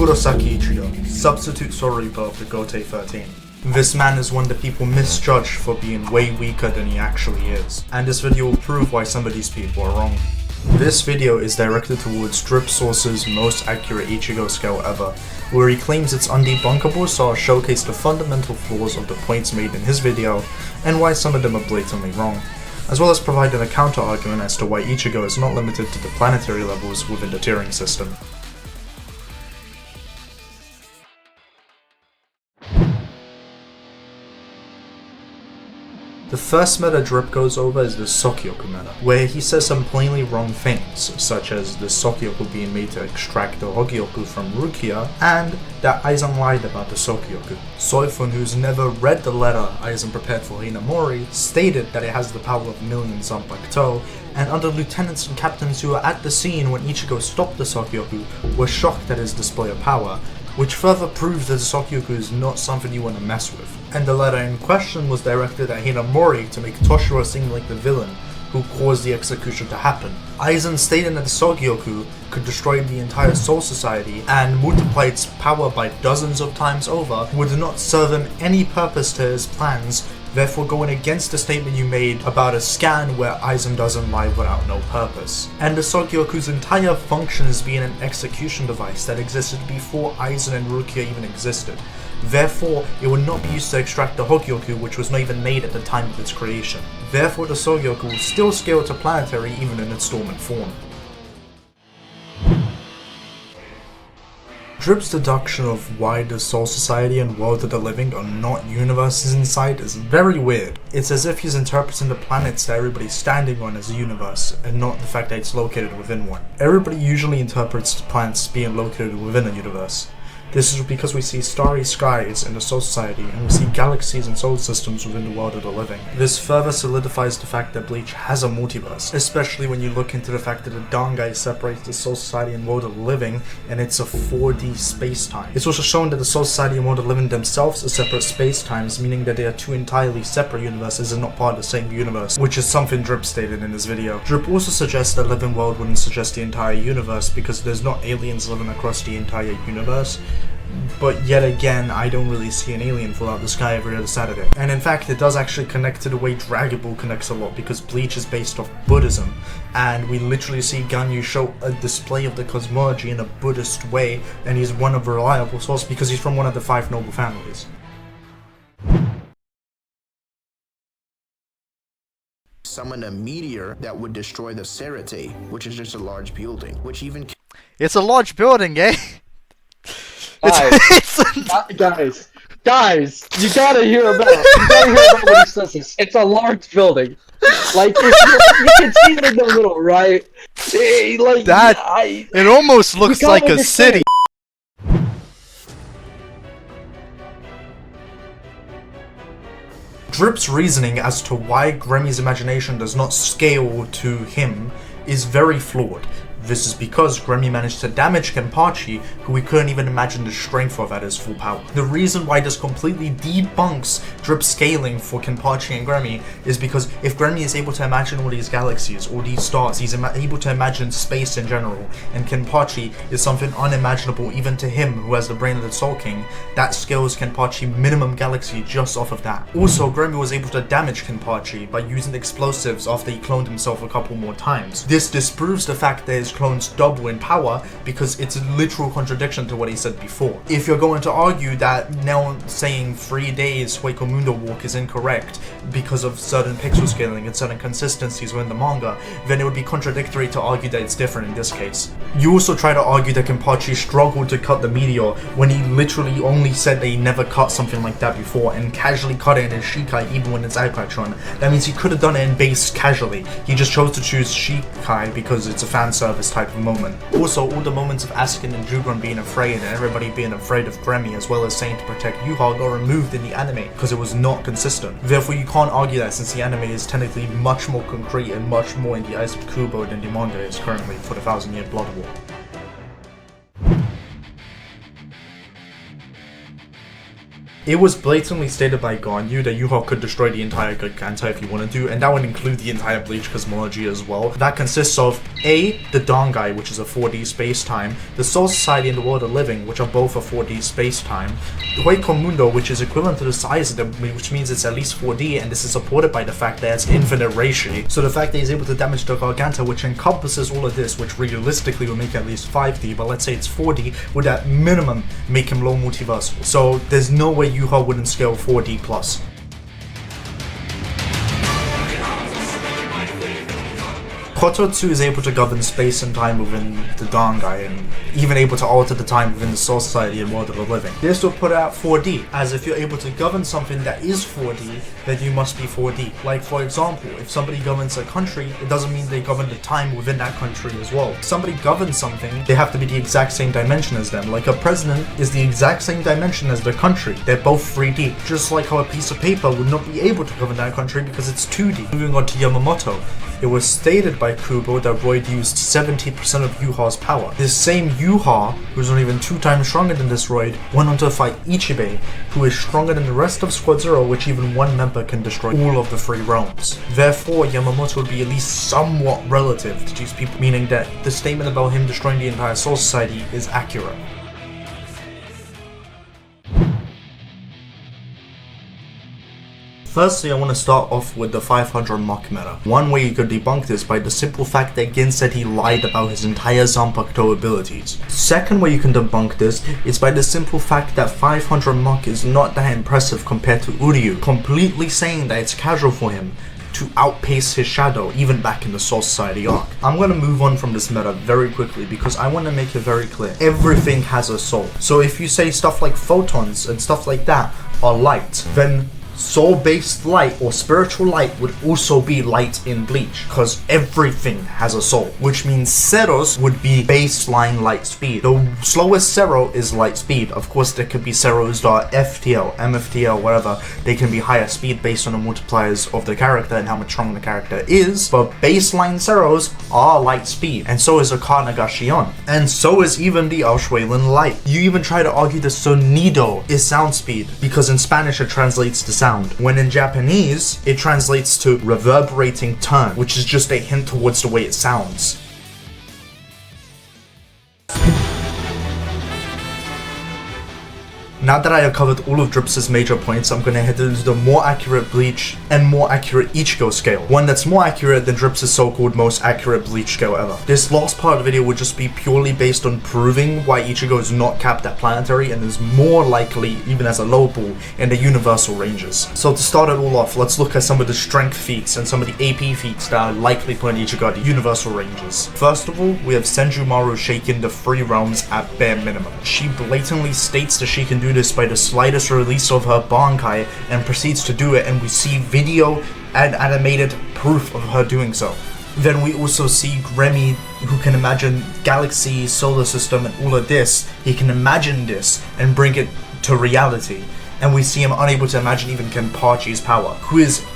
Kurosaki Ichigo, substitute Soul Reaper of the Gotei 13. This man is one that people misjudge for being way weaker than he actually is, and this video will prove why some of these people are wrong. This video is directed towards DripSource's most accurate Ichigo scale ever, where he claims it's undebunkable, so I'll showcase the fundamental flaws of the points made in his video and why some of them are blatantly wrong, as well as providing a counter argument as to why Ichigo is not limited to the planetary levels within the tiering system. The first meta Drip goes over is the Sokyoku meta, where he says some plainly wrong things, such as the Sokyoku being made to extract the Hogyoku from Rukia, and that Aizen lied about the Sokyoku. Soifun, who's never read the letter Aizen prepared for Hinamori, stated that it has the power of millions on Bakuto, and other lieutenants and captains who were at the scene when Ichigo stopped the Sokyoku were shocked at his display of power, which further proves that the Sokyoku is not something you want to mess with. And the letter in question was directed at Hinamori to make Toshiro seem like the villain who caused the execution to happen. Aizen stated that the Sokyoku could destroy the entire Soul Society and multiply its power by dozens of times over, would not serve him any purpose to his plans, therefore going against the statement you made about a scan where Aizen doesn't lie without no purpose. And the Sokyoku's entire function is being an execution device that existed before Aizen and Rukia even existed. Therefore, it would not be used to extract the Hogyoku, which was not even made at the time of its creation. Therefore, the Sokyoku will still scale to planetary even in its dormant form. Drip's deduction of why the Soul Society and World of the Living are not universes in sight is very weird. It's as if he's interpreting the planets that everybody's standing on as a universe, and not the fact that it's located within one. Everybody usually interprets the planets being located within a universe. This is because we see starry skies in the Soul Society, and we see galaxies and solar systems within the World of the Living. This further solidifies the fact that Bleach has a multiverse, especially when you look into the fact that the Dangai separates the Soul Society and World of the Living, and it's a 4D space-time. It's also shown that the Soul Society and World of the Living themselves are separate space-times, meaning that they are two entirely separate universes and not part of the same universe, which is something Drip stated in his video. Drip also suggests that Living World wouldn't suggest the entire universe because there's not aliens living across the entire universe. But yet again, I don't really see an alien fall out of the sky every other Saturday. And in fact, it does actually connect to the way Dragon Ball connects a lot, because Bleach is based off Buddhism, and we literally see Ganyu show a display of the cosmology in a Buddhist way, and he's one of a reliable source because he's from one of the 5 noble families. Summon a meteor that would destroy the Serite, which is just a large building, which even... It's a large building, eh? Guys, you gotta hear about what he says. It's a large building. Like, you can see it in the middle, right? Like, it almost looks like a city. Drip's reasoning as to why Gremmy's imagination does not scale to him is very flawed. This is because Gremmy managed to damage Kenpachi, who we couldn't even imagine the strength of at his full power. The reason why this completely debunks Drip's scaling for Kenpachi and Gremmy is because if Gremmy is able to imagine all these galaxies, all these stars, he's able to imagine space in general, and Kenpachi is something unimaginable even to him who has the brain of the Soul King, that scales Kenpachi minimum galaxy just off of that. Also, Gremmy was able to damage Kenpachi by using explosives after he cloned himself a couple more times. This disproves the fact that his clones double in power because it's a literal contradiction to what he said before. If you're going to argue that now saying 3 days Hueco Mundo walk is incorrect because of certain pixel scaling and certain consistencies within the manga, then it would be contradictory to argue that it's different in this case. You also try to argue that Kenpachi struggled to cut the meteor when he literally only said that he never cut something like that before and casually cut it in his Shikai even when it's Aikatron. That means he could have done it in base casually. He just chose to choose Shikai because it's a fan service type of moment. Also, all the moments of Asuka and Jugron being afraid and everybody being afraid of Gremmy as well as saying to protect Yhwach got removed in the anime because it was not consistent. Therefore, you can't argue that since the anime is technically much more concrete and much more in the eyes of Kubo than the manga is currently for the 1000-year Blood War. It was blatantly stated by Ganyu that Yhwach could destroy the entire Giganta if you wanted to, and that would include the entire Bleach cosmology as well. That consists of A, the Dangai, which is a 4D space-time, the Soul Society and the World of Living, which are both a 4D space-time, the Hueco Mundo, which is equivalent to the size of them, which means it's at least 4D, and this is supported by the fact that it's infinite reishi. So the fact that he's able to damage the Garganta, which encompasses all of this, which realistically would make at least 5D, but let's say it's 4D, would at minimum make him low multiversal. So there's no way Yhwach wouldn't scale 4D plus. Kotosu is able to govern space and time within the Dangai, and even able to alter the time within the Soul Society and World of the Living. This will put it at 4D, as if you're able to govern something that is 4D, then you must be 4D. Like, for example, if somebody governs a country, it doesn't mean they govern the time within that country as well. If somebody governs something, they have to be the exact same dimension as them. Like, a president is the exact same dimension as the country. They're both 3D. Just like how a piece of paper would not be able to govern that country because it's 2D. Moving on to Yamamoto. It was stated by Kubo that Royd used 70% of Yhwach's power. This same Yhwach, who's not even 2 times stronger than this Royd, went on to fight Ichibe, who is stronger than the rest of Squad Zero, which even one member can destroy all of the 3 realms. Therefore, Yamamoto would be at least somewhat relative to these people, meaning that the statement about him destroying the entire Soul Society is accurate. Firstly, I want to start off with the 500 Mach meta. One way you could debunk this by the simple fact that Gin said he lied about his entire Zanpakuto abilities. Second way you can debunk this is by the simple fact that 500 Mach is not that impressive compared to Uryu, completely saying that it's casual for him to outpace his shadow even back in the Soul Society arc. I'm gonna move on from this meta very quickly because I want to make it very clear. Everything has a soul. So if you say stuff like photons and stuff like that are light, then soul-based light or spiritual light would also be light in Bleach, because everything has a soul, which means Zeros would be baseline light speed. The slowest Zero is light speed. Of course, there could be Zeros that are FTL, MFTL, whatever. They can be higher speed based on the multipliers of the character and how much stronger the character is, but baseline Zeros are light speed, and so is Aka Nagashion, and so is even the Auschweilen light. You even try to argue the sonido is sound speed, because in Spanish it translates to sound, when in Japanese it translates to reverberating tone, which is just a hint towards the way it sounds. Now that I have covered all of Drips' major points, I'm going to head into the more accurate Bleach and more accurate Ichigo scale. One that's more accurate than Drips' so-called most accurate Bleach scale ever. This last part of the video will just be purely based on proving why Ichigo is not capped at planetary and is more likely, even as a low ball, in the universal ranges. So to start it all off, let's look at some of the strength feats and some of the AP feats that are likely putting Ichigo at the universal ranges. First of all, we have Senjumaru shaking the 3 realms at bare minimum. She blatantly states that she can do this by the slightest release of her Bankai and proceeds to do it, and we see video and animated proof of her doing so. Then we also see Gremmy, who can imagine galaxy, solar system, and all of this. He can imagine this and bring it to reality. And we see him unable to imagine even Kenpachi's power, who is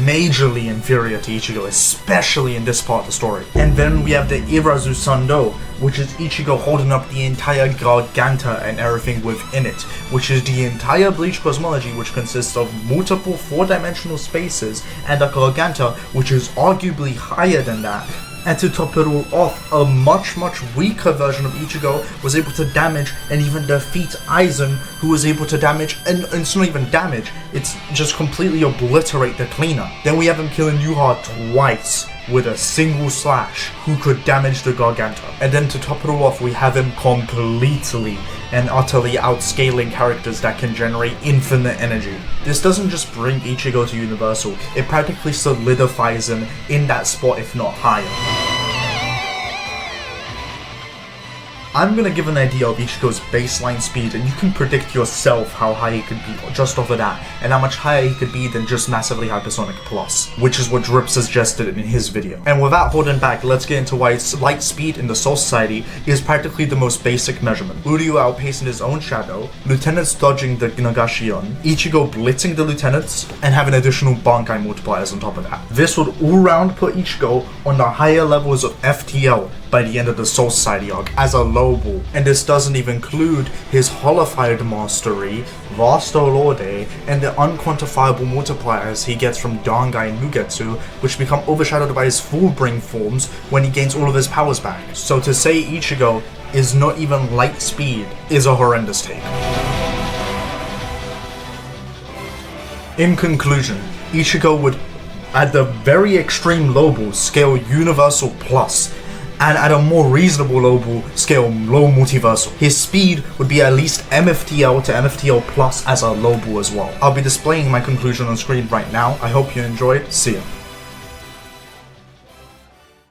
majorly inferior to Ichigo, especially in this part of the story. And then we have the Irazu Sando, which is Ichigo holding up the entire Garganta and everything within it, which is the entire Bleach cosmology, which consists of multiple 4-dimensional spaces and a Garganta, which is arguably higher than that. And to top it all off, a much weaker version of Ichigo was able to damage and even defeat Aizen, who was able to damage, and it's not even damage, it's just completely obliterate the cleaner. Then we have him killing Yhwach twice with a single slash, who could damage the Garganta. And then to top it all off, we have him completely and utterly outscaling characters that can generate infinite energy. This doesn't just bring Ichigo to Universal, it practically solidifies him in that spot, if not higher. I'm gonna give an idea of Ichigo's baseline speed, and you can predict yourself how high he could be just off of that, and how much higher he could be than just massively hypersonic plus, which is what Drip suggested in his video. And without holding back, let's get into why light speed in the Soul Society is practically the most basic measurement. Uryu outpacing his own shadow, lieutenants dodging the Nagashion, Ichigo blitzing the lieutenants, and having additional Bankai multipliers on top of that. This would all round put Ichigo on the higher levels of FTL by the end of the Soul Society arc as a low ball. And this doesn't even include his holified mastery, Vasto Lorde, and the unquantifiable multipliers he gets from Dangai and Mugetsu, which become overshadowed by his Fullbring forms when he gains all of his powers back. So to say Ichigo is not even light speed is a horrendous take. In conclusion, Ichigo would, at the very extreme low ball, scale Universal Plus, and at a more reasonable low ball, scale low multiversal. His speed would be at least MFTL to MFTL Plus as a low ball as well. I'll be displaying my conclusion on screen right now. I hope you enjoyed. See ya.